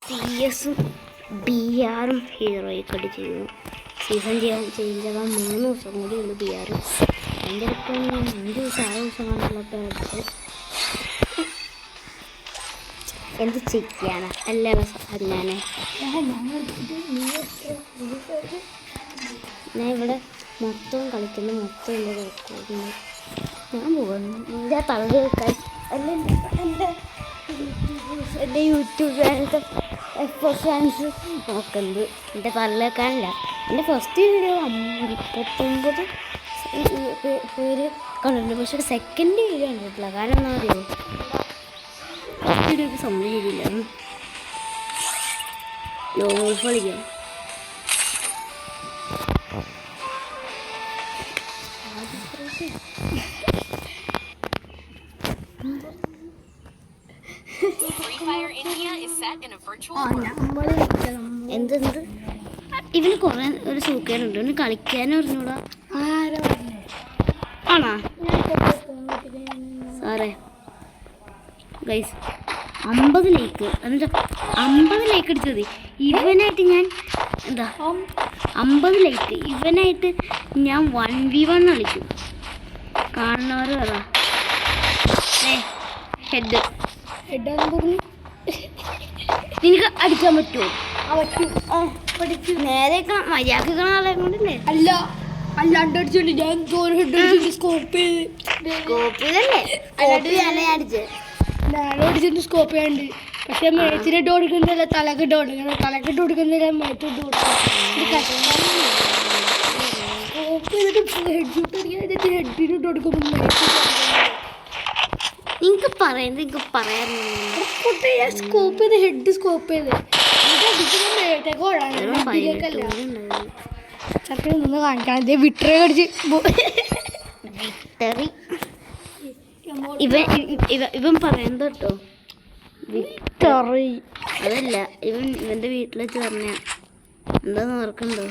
CS BR ഹീറോയ്ക്കടി ചെയ്യുന്നു. Season ചെയ്തതാ 3 ദിവസം കൂടി ഉള്ളു BR. എൻ്റെ ഇപ്പം 5 ദിവസം 6 ദിവസം കണ്ടുള്ളപ്പോൾ എടുത്ത് എന്ത് ചെയ്യാനാ എല്ലാ അങ്ങനെ ഞാൻ ഇവിടെ മൊത്തം കളിക്കുന്നു, മൊത്തം എൻ്റെ കളിക്കുന്നു. ഞാൻ പോകുന്നു എൻ്റെ തള്ളി വെക്കാൻ എൻ്റെ യൂട്യൂബ് ചാനലത്തെ ഫാൻസ് നോക്കുന്നത് എൻ്റെ തള്ളി വെക്കാനല്ല. എൻ്റെ ഫസ്റ്റ് വീഡിയോ 39 പേര് കണ്ടിട്ടുണ്ട്, പക്ഷേ സെക്കൻഡ് വീഡിയോ കണ്ടിട്ടില്ല. കാരണം എന്താ അറിയുമോ, ഫസ്റ്റ് വീഡിയോക്ക് സംഭവം ചെയ്തില്ല. ലോങ് ഓഫ് കളിക്കാം. എന്തെന്ത് ഇവന് കുറെ ഒരു സൂക്കേടുണ്ട്, ഇവന് കളിക്കാനും അറിഞ്ഞൂടാ. ആണോ സാറേ ഗൈസ് 50 ലൈക്ക്, എന്നിട്ട് 50 ലൈക്ക് അടിച്ചു മതി. ഇവനായിട്ട് ഞാൻ എന്താ 50 ലൈക്ക് ഇവനായിട്ട് ഞാൻ 1v1 കളിക്കും. കാണുന്നവർ പറ ഹെഡ് നിനക്ക് അടിക്കാൻ പറ്റുമോ? നേരെ മര്യാദ ആളെ കൊണ്ടല്ലേ. അല്ല അല്ലാണ്ട് അടിച്ചോണ്ട് ഞാൻ സ്കോപ്പ് അടിച്ചിട്ട് സ്കോപ്പ് ചെയ്യാണ്ട്. പക്ഷെ മേച്ചിട്ട് കൊടുക്കുന്നില്ല, തലക്കിട്ട് കൊടുക്കണം. തലക്കിട്ട് കൊടുക്കുന്നില്ല, മേച്ചിട്ട് കൊടുക്കണം. ഹെഡിട്ട് കൊടുക്കുമ്പോൾ നിങ്ങൾക്ക് പറയുന്നത് നിങ്ങൾക്ക് പറയാൻ സ്കോപ്പ് ചെയ്ത് ഹെഡ് സ്കോപ്പ് ചെയ്ത് ചക്കര നിന്ന് കാണിക്കണം. അതേ വിട്ടറി കടിച്ച് ഇവൻ പറയുന്നത് കേട്ടോ, വിക്ടറി അതല്ല. ഇവന്റെ വീട്ടിൽ വെച്ച് പറഞ്ഞ എന്താന്ന് ഓർക്കണ്ടോ?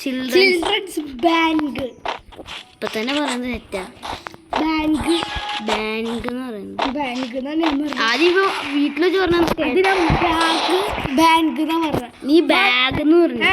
Children's bank. ഇപ്പൊ തന്നെ പറയുന്നത് തെറ്റാ. ബാങ്ക് എന്ന് പറയുന്നത് ബാങ്ക് ആദ്യം ഇപ്പൊ വീട്ടിൽ വെച്ച് പറഞ്ഞ ബാങ്ക് എന്നാ പറഞ്ഞ. നീ ബാഗ് എന്ന് പറഞ്ഞു.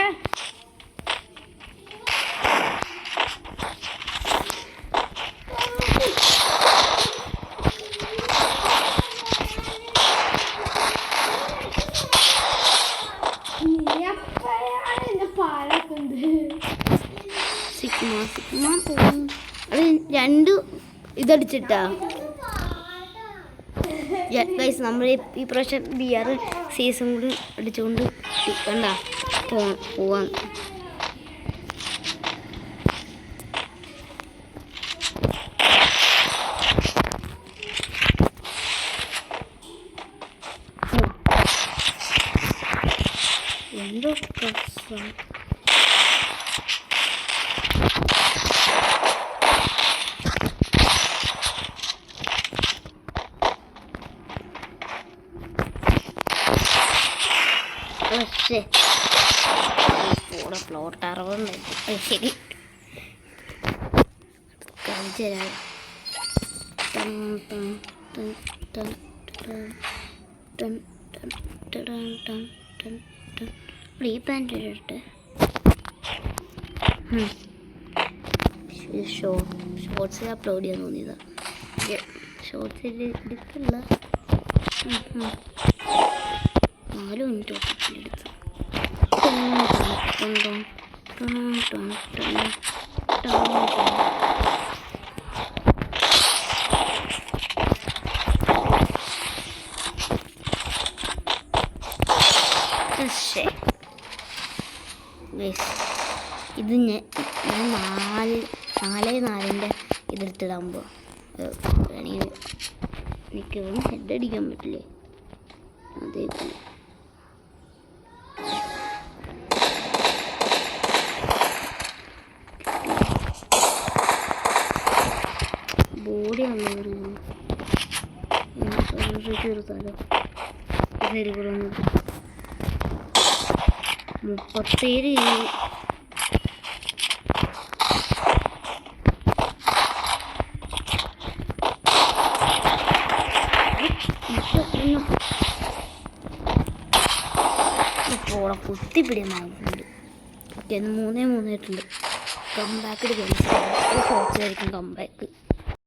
അത് 2 ഇതടിച്ചിട്ടാ ഗൈസ്. നമ്മൾ ഈ പ്രാവശ്യം BR സീസൺ കൂടി അടിച്ചുകൊണ്ട് കണ്ട പോവാൻ. എന്തോ പ്രശ്നം ഫ്ലോട്ട് 60. ശരി കാണിച്ചു തരാം. ഈ പാൻറ് ഇട്ട് ഷോർട്സിൽ അപ്ലോഡ് ചെയ്യാൻ തോന്നിയതാ. ഷോർട്സിൽ എടുക്കില്ല. 4 മിനിറ്റ് എടുത്തു. ഇത് ഞാൻ 4:4 ഇതെടുത്തിടാകുമ്പോൾ എനിക്ക് ഹെഡ് അടിക്കാൻ പറ്റില്ലേ? അതേപോലെ ബോഡി വന്നു ചെറുതാലോ. ശരി കൂടെ 37 Isso. പോളെ കുത്തിപ്പിടിയുന്നുണ്ട്. ഓക്കെ, 3-3 ആയിട്ടുണ്ട്. കംബാക്ക് എടുക്കാൻ കുറച്ചായിരിക്കും കംബാക്ക്.